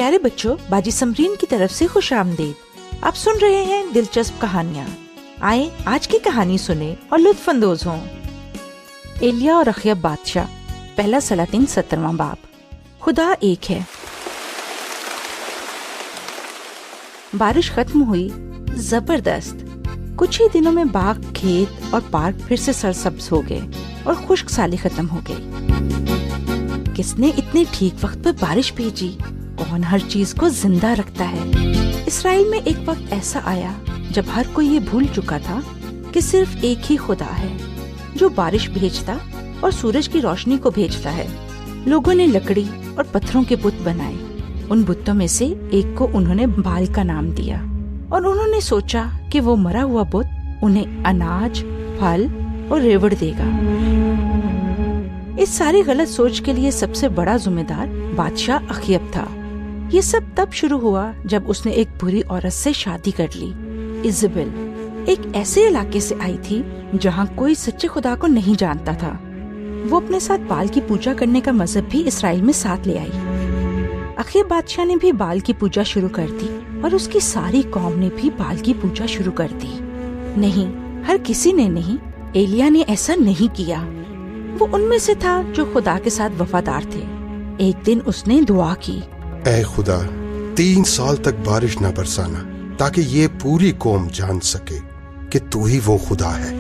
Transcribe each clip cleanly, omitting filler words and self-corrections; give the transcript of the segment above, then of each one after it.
پیارے بچوں، باجی سمرین کی طرف سے خوش آمدید۔ آپ سن رہے ہیں دلچسپ کہانیاں۔ آئیں آج کی کہانی سنیں اور لطف اندوز ہوں۔ ایلیا اور اخیب بادشاہ، پہلا سلاطین 17واں باب۔ خدا ایک ہے۔ بارش ختم ہوئی، زبردست۔ کچھ ہی دنوں میں باغ، کھیت اور پارک پھر سے سرسبز ہو گئے اور خشک سالی ختم ہو گئی۔ کس نے اتنے ٹھیک وقت پر بارش بھیجی؟ کون ہر چیز کو زندہ رکھتا ہے؟ اسرائیل میں ایک وقت ایسا آیا جب ہر کوئی یہ بھول چکا تھا کہ صرف ایک ہی خدا ہے جو بارش بھیجتا اور سورج کی روشنی کو بھیجتا ہے۔ لوگوں نے لکڑی اور پتھروں کے بت بنائے۔ ان بتوں میں سے ایک کو انہوں نے بال کا نام دیا اور انہوں نے سوچا کہ وہ مرا ہوا بت انہیں اناج، پھل اور ریوڑ دے گا۔ اس ساری غلط سوچ کے لیے سب سے بڑا ذمہ دار بادشاہ اخیب تھا۔ یہ سب تب شروع ہوا جب اس نے ایک بری عورت سے شادی کر لی، ایزابل۔ ایک ایسے علاقے سے آئی تھی جہاں کوئی سچے خدا کو نہیں جانتا تھا۔ وہ اپنے ساتھ بال کی پوجا کرنے کا مذہب بھی اسرائیل میں ساتھ لے آئی۔ اخیب بادشاہ نے بھی بال کی پوجا شروع کر دی اور اس کی ساری قوم نے بھی بال کی پوجا شروع کر دی۔ نہیں، ہر کسی نے نہیں، ایلیا نے ایسا نہیں کیا۔ وہ ان میں سے تھا جو خدا کے ساتھ وفادار تھے۔ ایک دن اس نے دعا کی، اے خدا، 3 سال تک بارش نہ برسانا تاکہ یہ پوری قوم جان سکے کہ تو ہی وہ خدا ہے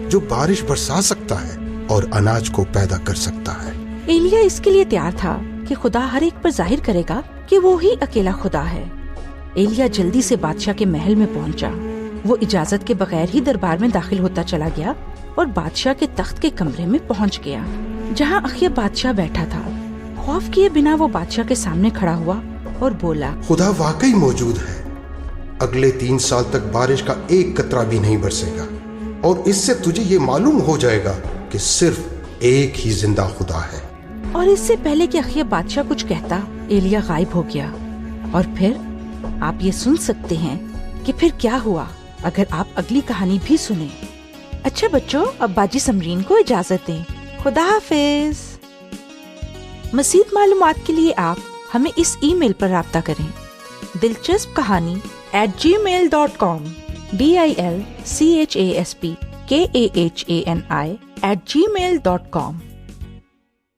جو بارش برسا سکتا ہے اور اناج کو پیدا کر سکتا ہے۔ ایلیا اس کے لیے تیار تھا کہ خدا ہر ایک پر ظاہر کرے گا کہ وہ ہی اکیلا خدا ہے۔ ایلیا جلدی سے بادشاہ کے محل میں پہنچا۔ وہ اجازت کے بغیر ہی دربار میں داخل ہوتا چلا گیا اور بادشاہ کے تخت کے کمرے میں پہنچ گیا جہاں اخیب بادشاہ بیٹھا تھا۔ خوف کیے بنا وہ بادشاہ کے سامنے کھڑا ہوا اور بولا، خدا واقعی موجود ہے۔ اگلے 3 سال تک بارش کا ایک قطرہ بھی نہیں برسے گا، اور اس سے تجھے یہ معلوم ہو جائے گا کہ صرف ایک ہی زندہ خدا ہے۔ اور اس سے پہلے کہ اخیب بادشاہ کچھ کہتا، ایلیا غائب ہو گیا۔ اور پھر آپ یہ سن سکتے ہیں کہ پھر کیا ہوا اگر آپ اگلی کہانی بھی سنیں۔ اچھا بچوں، اب باجی سمرین کو اجازت دیں۔ خدا حافظ۔ مزید معلومات کے لیے آپ ہمیں اس ای میل پر رابطہ کریں، دلچسپ کہانی @gmail.com DILCHASPKAHANI @gmail.com۔